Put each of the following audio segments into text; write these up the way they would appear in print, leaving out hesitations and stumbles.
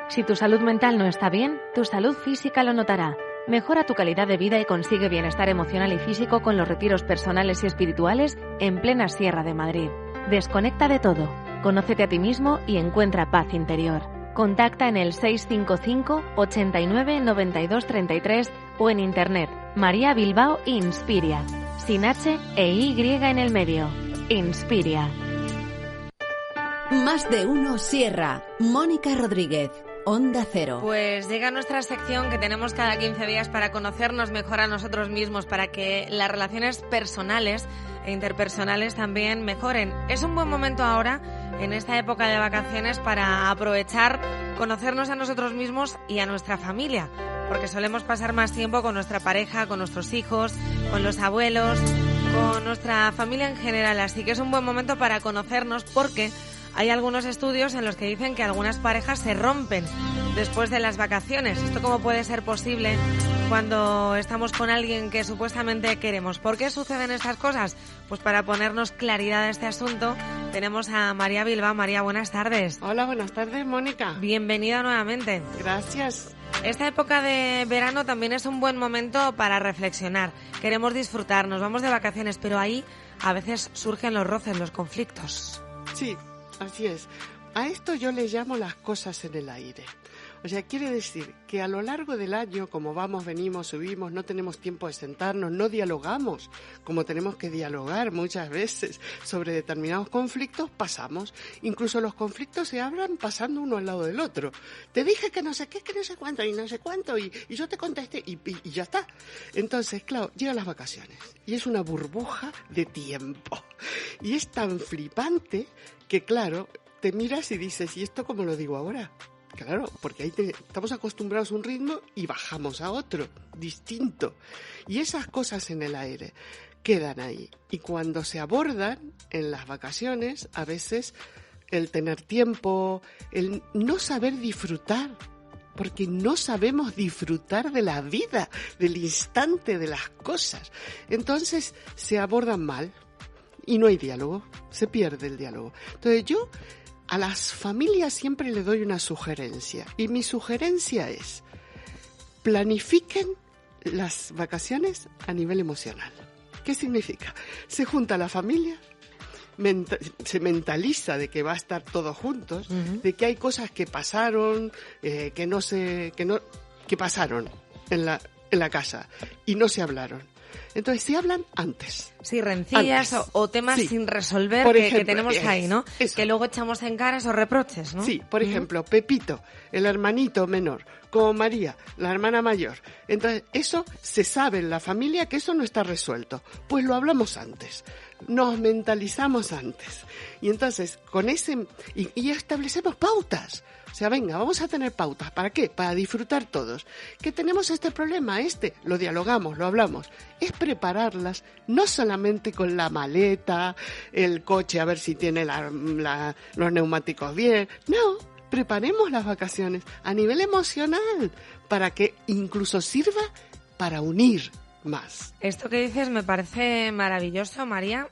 Si tu salud mental no está bien, tu salud física lo notará. Mejora tu calidad de vida y consigue bienestar emocional y físico con los retiros personales y espirituales en plena Sierra de Madrid. Desconecta de todo, conócete a ti mismo y encuentra paz interior. Contacta en el 655 89 92 33 o en internet María Bilbao Inspiria, sin H e Y en el medio. Inspiria. Más de uno Sierra. Mónica Rodríguez. Onda Cero. Pues llega nuestra sección que tenemos cada 15 días para conocernos mejor a nosotros mismos, para que las relaciones personales e interpersonales también mejoren. Es un buen momento ahora, en esta época de vacaciones, para aprovechar, conocernos a nosotros mismos y a nuestra familia, porque solemos pasar más tiempo con nuestra pareja, con nuestros hijos, con los abuelos, con nuestra familia en general. Así que es un buen momento para conocernos, porque hay algunos estudios en los que dicen que algunas parejas se rompen después de las vacaciones. ¿Esto cómo puede ser posible cuando estamos con alguien que supuestamente queremos? ¿Por qué suceden estas cosas? Pues para ponernos claridad a este asunto tenemos a María Bilbao. María, buenas tardes. Hola, buenas tardes, Mónica. Bienvenida nuevamente. Gracias. Esta época de verano también es un buen momento para reflexionar. Queremos disfrutar, nos vamos de vacaciones, pero ahí a veces surgen los roces, los conflictos. Sí. Así es. A esto yo le llamo las cosas en el aire. O sea, quiere decir que a lo largo del año, como vamos, venimos, subimos, no tenemos tiempo de sentarnos, no dialogamos como tenemos que dialogar muchas veces sobre determinados conflictos, pasamos. Incluso los conflictos se hablan pasando uno al lado del otro. Te dije que no sé qué, que no sé cuánto, y no sé cuánto, y yo te contesté, y ya está. Entonces, claro, llegan las vacaciones, y es una burbuja de tiempo. Y es tan flipante que, claro, te miras y dices, ¿y esto cómo lo digo ahora? Claro, porque ahí estamos acostumbrados a un ritmo y bajamos a otro, distinto. Y esas cosas en el aire quedan ahí. Y cuando se abordan en las vacaciones, a veces el tener tiempo, el no saber disfrutar, porque no sabemos disfrutar de la vida, del instante, de las cosas. Entonces se abordan mal y no hay diálogo, se pierde el diálogo. Entonces yo a las familias siempre le doy una sugerencia, y mi sugerencia es: planifiquen las vacaciones a nivel emocional. ¿Qué significa? Se junta la familia, se mentaliza de que va a estar todos juntos, de que hay cosas que pasaron, que pasaron en la casa y no se hablaron. Entonces se hablan antes. Sí, rencillas o temas sin resolver que tenemos ahí, ¿no? Eso. Que luego echamos en cara esos reproches, ¿no? Sí, por ejemplo, Pepito, el hermanito menor, como María, la hermana mayor. Entonces, eso se sabe en la familia que eso no está resuelto. Pues lo hablamos antes, nos mentalizamos antes. Y entonces, con ese... Y establecemos pautas. O sea, venga, vamos a tener pautas. ¿Para qué? Para disfrutar todos. Que tenemos este problema, lo dialogamos, lo hablamos. Es prepararlas, no solamente con la maleta, el coche, a ver si tiene los neumáticos bien. No, preparemos las vacaciones a nivel emocional para que incluso sirva para unir más. Esto que dices me parece maravilloso, María.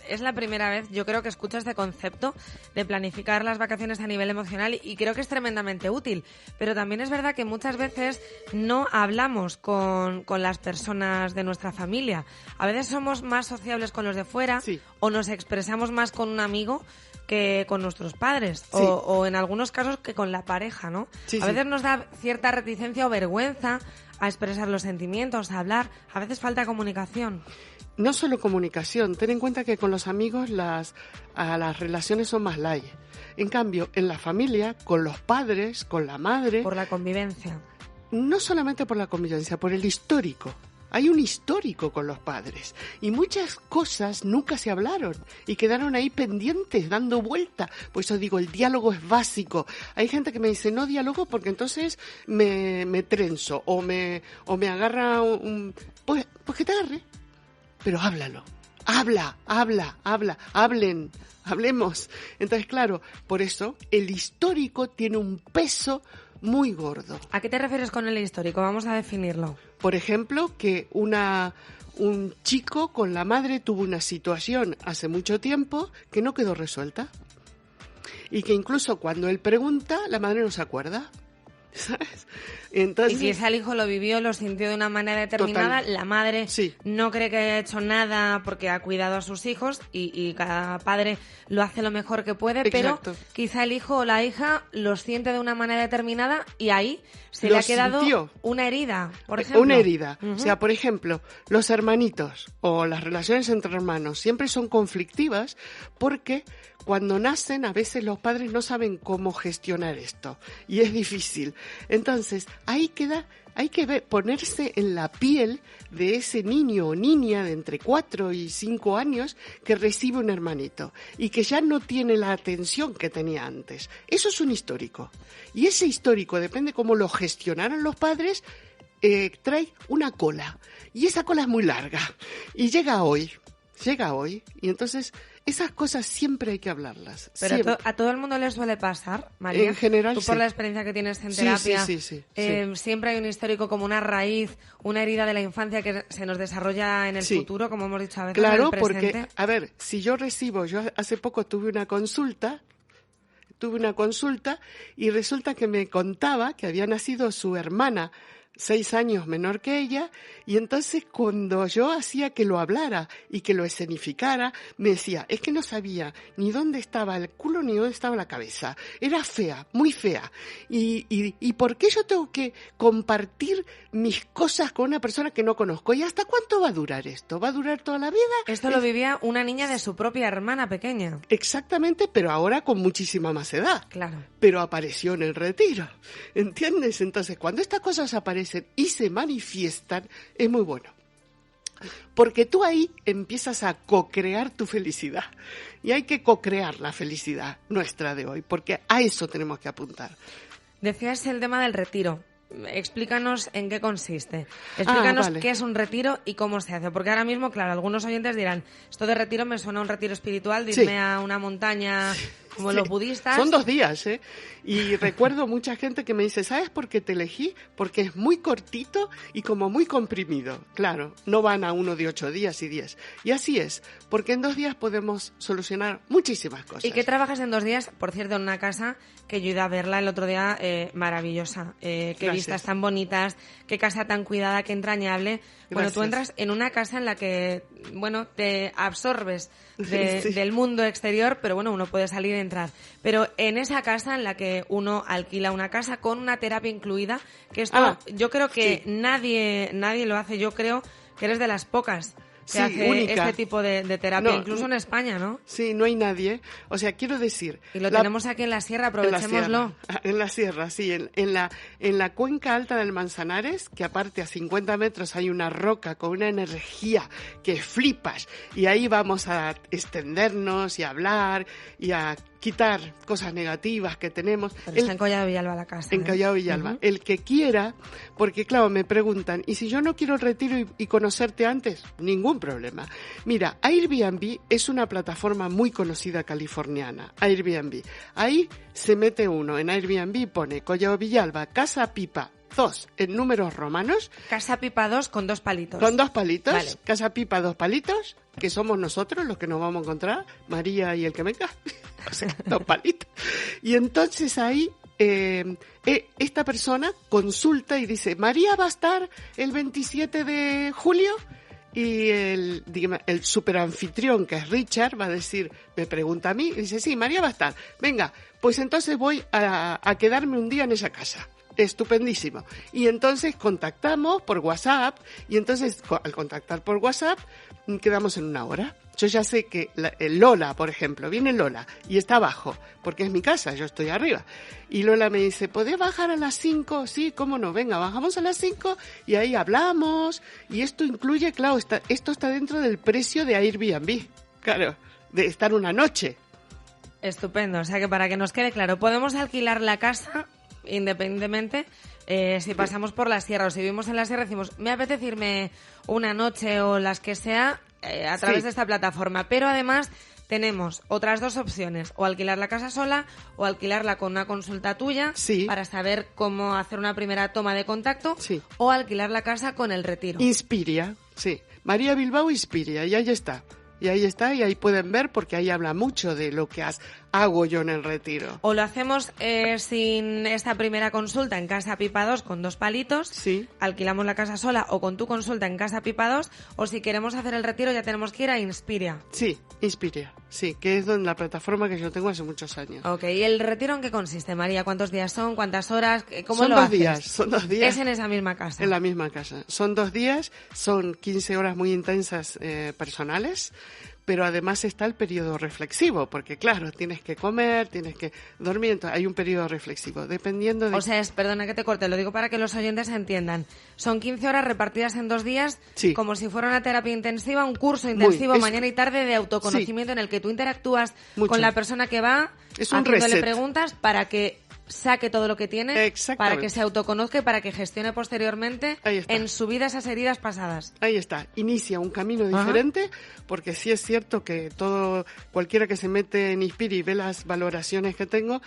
Es la primera vez, yo creo, que escucho este concepto de planificar las vacaciones a nivel emocional, y creo que es tremendamente útil. Pero también es verdad que muchas veces no hablamos con las personas de nuestra familia. A veces somos más sociables con los de fuera, sí, o nos expresamos más con un amigo que con nuestros padres, sí, o en algunos casos que con la pareja, ¿no? Sí, a veces nos da cierta reticencia o vergüenza a expresar los sentimientos, a hablar. A veces falta comunicación. No solo comunicación, ten en cuenta que con los amigos las relaciones son más light. En cambio, en la familia, con los padres, con la madre... Por la convivencia. No solamente por la convivencia, por el histórico. Hay un histórico con los padres. Y muchas cosas nunca se hablaron y quedaron ahí pendientes, dando vuelta. Por eso digo, el diálogo es básico. Hay gente que me dice, no dialogo porque entonces me trenzo o me agarra Pues que te agarre. Pero háblalo, hablemos. Entonces, claro, por eso el histórico tiene un peso muy gordo. ¿A qué te refieres con el histórico? Vamos a definirlo. Por ejemplo, que un chico con la madre tuvo una situación hace mucho tiempo que no quedó resuelta. Y que incluso cuando él pregunta, la madre no se acuerda. ¿sabes? Entonces, y quizá el hijo lo vivió, lo sintió de una manera determinada, la madre no cree que haya hecho nada porque ha cuidado a sus hijos y cada padre lo hace lo mejor que puede, pero quizá el hijo o la hija lo siente de una manera determinada y ahí se le ha quedado una herida, por ejemplo. Una herida. O sea, por ejemplo, los hermanitos o las relaciones entre hermanos siempre son conflictivas porque cuando nacen a veces los padres no saben cómo gestionar esto y es difícil. Entonces, hay que ponerse en la piel de ese niño o niña de entre 4 y 5 años que recibe un hermanito y que ya no tiene la atención que tenía antes. Eso es un histórico. Y ese histórico, depende cómo lo gestionaran los padres, trae una cola. Y esa cola es muy larga. Y llega hoy. Y entonces esas cosas siempre hay que hablarlas. Pero a todo el mundo le suele pasar, María. En general, tú por la experiencia que tienes en terapia, sí. Siempre hay un histórico como una raíz, una herida de la infancia que se nos desarrolla en el futuro, como hemos dicho a veces. Claro, en el presente. porque, a ver, si yo hace poco tuve una consulta y resulta que me contaba que había nacido su hermana 6 años menor que ella, y entonces cuando yo hacía que lo hablara y que lo escenificara, me decía, es que no sabía ni dónde estaba el culo ni dónde estaba la cabeza. Era fea, muy fea. ¿Y por qué yo tengo que compartir mis cosas con una persona que no conozco? ¿Y hasta cuánto va a durar esto? ¿Va a durar toda la vida? Esto lo vivía una niña de su propia hermana pequeña. Exactamente, pero ahora con muchísima más edad. Claro. Pero apareció en el retiro, ¿entiendes? Entonces, cuando estas cosas aparecen y se manifiestan, es muy bueno. Porque tú ahí empiezas a co-crear tu felicidad. Y hay que co-crear la felicidad nuestra de hoy, porque a eso tenemos que apuntar. Decías el tema del retiro. Explícanos en qué consiste. Explícanos qué es un retiro y cómo se hace. Porque ahora mismo, claro, algunos oyentes dirán, esto de retiro me suena a un retiro espiritual, irme a una montaña como los budistas. Son 2 días, ¿eh? Y recuerdo mucha gente que me dice, ¿sabes por qué te elegí? Porque es muy cortito y como muy comprimido. Claro, no van a uno de 8 días y 10. Y así es, porque en 2 días podemos solucionar muchísimas cosas. ¿Y qué trabajas en 2 días? Por cierto, en una casa que yo he ido a verla el otro día, maravillosa. Qué vistas tan bonitas, qué casa tan cuidada, qué entrañable. Bueno, tú entras en una casa en la que, bueno, te absorbes del mundo exterior, pero bueno, uno puede salir y entrar. Pero en esa casa en la que uno alquila una casa con una terapia incluida, que esto yo creo que nadie lo hace, yo creo que eres de las pocas que hace única. Este tipo de terapia, incluso en España, ¿no? Sí, no hay nadie. O sea, quiero decir... Y lo tenemos aquí en la sierra, aprovechémoslo. En la sierra, sí. En la cuenca alta del Manzanares, que aparte a 50 metros hay una roca con una energía que flipas. Y ahí vamos a extendernos y a hablar y a quitar cosas negativas que tenemos. Pero está en Collado Villalba la casa. En Collado Villalba. El que quiera, porque claro, me preguntan, ¿y si yo no quiero el retiro y conocerte antes? Ningún problema. Mira, Airbnb es una plataforma muy conocida californiana. Airbnb. Ahí se mete uno. En Airbnb pone Collado Villalba, Casa Pipa 2 en números romanos. Casa Pipa 2 con 2 palitos. Con 2 palitos. Vale. Casa Pipa 2 palitos, que somos nosotros los que nos vamos a encontrar, María y el que venga. O sea, 2 palitos. Y entonces ahí esta persona consulta y dice, María va a estar el 27 de julio. Y el superanfitrión, que es Richard, va a decir, me pregunta a mí, y dice, sí, María va a estar. Venga, pues entonces voy a quedarme un día en esa casa. Estupendísimo. Y entonces contactamos por WhatsApp, y entonces al contactar por WhatsApp quedamos en 1 hora. Yo ya sé que Lola, por ejemplo, viene Lola y está abajo, porque es mi casa, yo estoy arriba. Y Lola me dice, ¿podés bajar a las 5? Sí, cómo no, venga, bajamos a las 5 y ahí hablamos. Y esto incluye, claro, esto está dentro del precio de Airbnb, claro, de estar una noche. Estupendo, o sea que para que nos quede claro, podemos alquilar la casa independientemente si pasamos por la sierra o si vivimos en la sierra, decimos, me apetece irme una noche o las que sea a través de esta plataforma, pero además tenemos otras 2 opciones, o alquilar la casa sola o alquilarla con una consulta tuya para saber cómo hacer una primera toma de contacto o alquilar la casa con el retiro. Inspiria, sí. María Bilbao Inspiria, y ahí está. Y ahí está, y ahí pueden ver, porque ahí habla mucho de lo que has hago yo en el retiro. O lo hacemos sin esta primera consulta en Casa Pipa 2 con 2 palitos, Sí. alquilamos la casa sola, o con tu consulta en Casa Pipa 2, o si queremos hacer el retiro ya tenemos que ir a Inspiria. Sí, Inspiria, sí, que es la plataforma que yo tengo hace muchos años. Ok, ¿y el retiro en qué consiste, María? ¿Cuántos días son? ¿Cuántas horas? ¿Cómo Son lo 2 haces? días, son 2 días. Es en esa misma casa. En la misma casa. Son 2 días, son 15 horas muy intensas personales, pero además está el periodo reflexivo, porque claro, tienes que comer, tienes que dormir, entonces hay un periodo reflexivo, dependiendo de... O sea, perdona que te corte, lo digo para que los oyentes entiendan. Son 15 horas repartidas en 2 días, Sí. como si fuera una terapia intensiva, un curso intensivo es- mañana y tarde de autoconocimiento en el que tú interactúas Mucho. con la persona que va, Es un haciéndole reset. preguntas para que saque todo lo que tiene, Exactamente. para que se autoconozca y para que gestione posteriormente Ahí está. en su vida esas heridas pasadas. Ahí está, inicia un camino Ajá. diferente, porque sí es cierto que cualquiera que se mete en Inspiri y ve las valoraciones que tengo,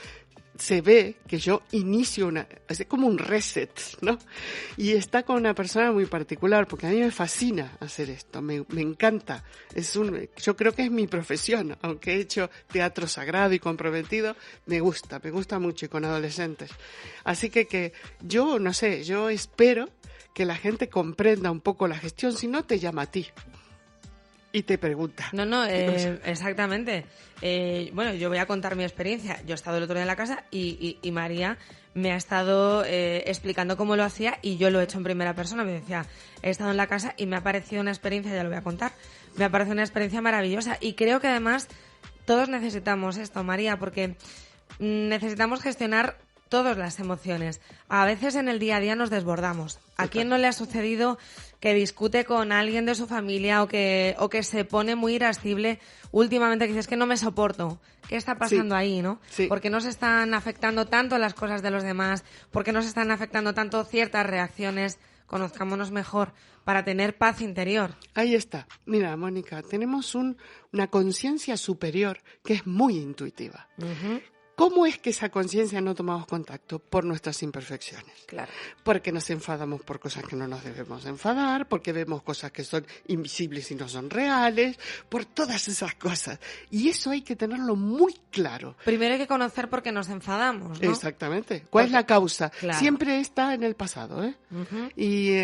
se ve que yo inicio es como un reset, ¿no? Y está con una persona muy particular, porque a mí me fascina hacer esto, me encanta. Yo creo que es mi profesión, aunque he hecho teatro sagrado y comprometido, me gusta mucho y con adolescentes. Así que yo, no sé, yo espero que la gente comprenda un poco la gestión, si no te llama a ti y te pregunta. No, exactamente. Bueno, yo voy a contar mi experiencia. Yo he estado el otro día en la casa y María me ha estado explicando cómo lo hacía y yo lo he hecho en primera persona. Me decía, he estado en la casa y me ha parecido una experiencia, ya lo voy a contar, me ha parecido una experiencia maravillosa. Y creo que además todos necesitamos esto, María, porque necesitamos gestionar todas las emociones. A veces en el día a día nos desbordamos. ¿A quién no le ha sucedido que discute con alguien de su familia o que se pone muy irascible últimamente, que dices que no me soporto? ¿Qué está pasando ahí, no? Sí. ¿Por qué nos están afectando tanto las cosas de los demás? ¿Por qué nos están afectando tanto ciertas reacciones? Conozcámonos mejor para tener paz interior. Ahí está. Mira, Mónica, tenemos una conciencia superior que es muy intuitiva. Ujú. ¿Cómo es que esa conciencia no tomamos contacto? Por nuestras imperfecciones. Claro. Porque nos enfadamos por cosas que no nos debemos enfadar, porque vemos cosas que son invisibles y no son reales, por todas esas cosas. Y eso hay que tenerlo muy claro. Primero hay que conocer por qué nos enfadamos, ¿no? Exactamente. ¿Cuál es la causa? Claro. Siempre está en el pasado, ¿eh? Ujú. Y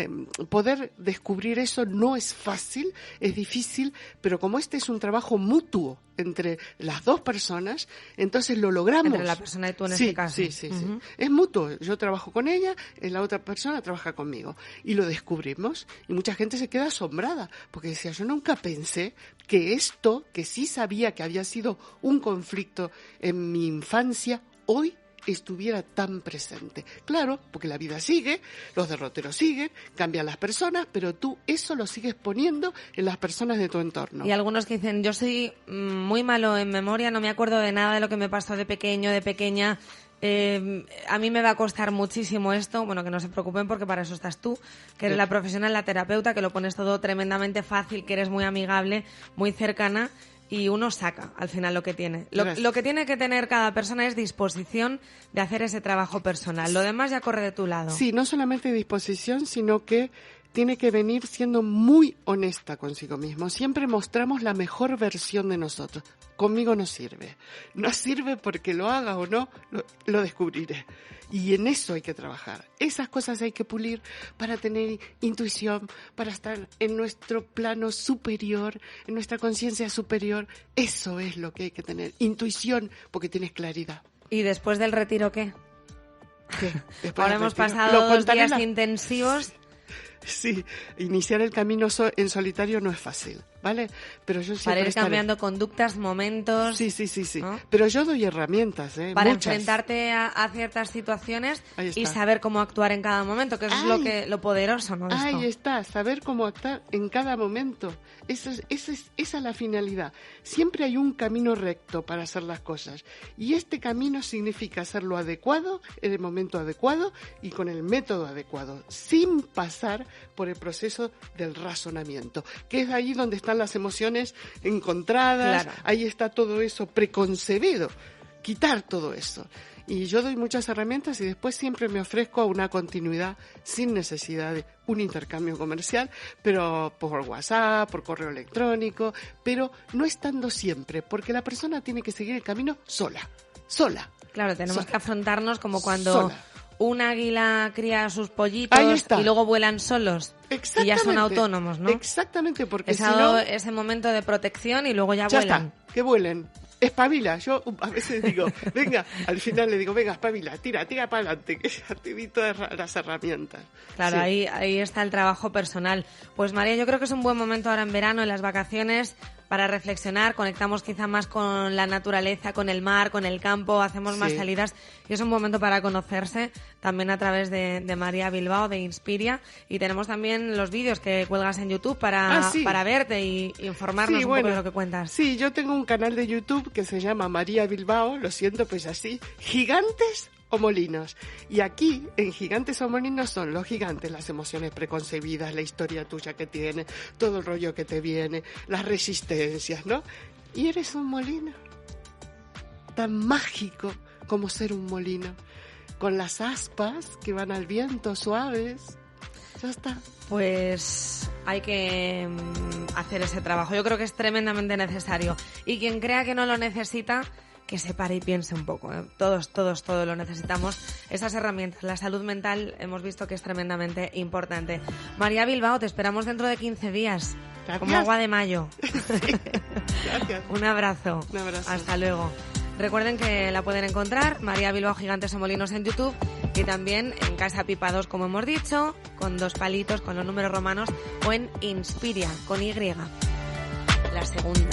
poder descubrir eso no es fácil, es difícil, pero como este es un trabajo mutuo entre las dos personas, entonces lo logramos. Entre la persona y tú en Sí, este caso. Sí. Ujú. Es mutuo. Yo trabajo con ella, la otra persona trabaja conmigo. Y lo descubrimos. Y mucha gente se queda asombrada, porque decía, yo nunca pensé que esto, que sí sabía que había sido un conflicto en mi infancia, hoy estuviera tan presente. Claro, porque la vida sigue, los derroteros siguen, cambian las personas, pero tú eso lo sigues poniendo en las personas de tu entorno. Y algunos que dicen, yo soy muy malo en memoria, no me acuerdo de nada de lo que me pasó de pequeño, de pequeña. A mí me va a costar muchísimo esto. Bueno, que no se preocupen porque para eso estás tú, que eres la profesional, la terapeuta, que lo pones todo tremendamente fácil, que eres muy amigable, muy cercana. Y uno saca al final lo que tiene. Lo que tiene que tener cada persona es disposición de hacer ese trabajo personal. Lo demás ya corre de tu lado. Sí, no solamente disposición, sino que tiene que venir siendo muy honesta consigo mismo. Siempre mostramos la mejor versión de nosotros. Conmigo no sirve. No sirve porque lo haga o no, lo descubriré. Y en eso hay que trabajar. Esas cosas hay que pulir para tener intuición, para estar en nuestro plano superior, en nuestra conciencia superior. Eso es lo que hay que tener. Intuición, porque tienes claridad. ¿Y después del retiro qué? ¿Qué? Después Ahora del hemos retiro. pasado Lo 2 contaré días intensivos. Sí, iniciar el camino en solitario no es fácil, ¿vale? Pero yo siempre Para ir estaré. cambiando conductas, momentos. Sí. ¿no? Pero yo doy herramientas, Para muchas. enfrentarte a ciertas situaciones Ahí está. y saber cómo actuar en cada momento, que eso es lo poderoso, ¿no? de esto. Ahí está, saber cómo actuar en cada momento. Esa es la finalidad. Siempre hay un camino recto para hacer las cosas. Y este camino significa hacerlo adecuado, en el momento adecuado y con el método adecuado, sin pasar por el proceso del razonamiento, que es ahí donde están las emociones encontradas, Claro. ahí está todo eso preconcebido, quitar todo eso. Y yo doy muchas herramientas y después siempre me ofrezco a una continuidad sin necesidad de un intercambio comercial, pero por WhatsApp, por correo electrónico, pero no estando siempre, porque la persona tiene que seguir el camino sola. Claro, tenemos que afrontarnos como cuando sola. Un águila cría a sus pollitos y luego vuelan solos y ya son autónomos, ¿no? Exactamente, porque si no... ese momento de protección y luego ya vuelan. Está, que vuelen. Espabila. Yo a veces digo, venga, al final le digo, venga, espabila, tira para adelante, que ya te di todas las herramientas. Claro, sí. Ahí está el trabajo personal. Pues María, yo creo que es un buen momento ahora en verano, en las vacaciones, para reflexionar, conectamos quizá más con la naturaleza, con el mar, con el campo, hacemos más salidas y es un momento para conocerse también a través de María Bilbao, de Inspiria, y tenemos también los vídeos que cuelgas en YouTube para verte y informarnos un poco de lo que cuentas. Sí, yo tengo un canal de YouTube que se llama María Bilbao, lo siento pues así, Gigantes o Molinos. Y aquí, en Gigantes o Molinos, son los gigantes, las emociones preconcebidas, la historia tuya que tiene, todo el rollo que te viene, las resistencias, ¿no? Y eres un molino, tan mágico como ser un molino, con las aspas que van al viento suaves. Ya está. Pues hay que hacer ese trabajo. Yo creo que es tremendamente necesario. Y quien crea que no lo necesita, que se pare y piense un poco, ¿eh? Todos lo necesitamos. Esas herramientas, la salud mental, hemos visto que es tremendamente importante. María Bilbao, te esperamos dentro de 15 días. Gracias. Como agua de mayo. Sí. Gracias. Un abrazo. Un abrazo. Hasta luego. Recuerden que la pueden encontrar, María Bilbao Gigantes o Molinos en YouTube y también en Casa Pipa 2, como hemos dicho, con 2 palitos, con los números romanos, o en Inspiria, con Y, la segunda.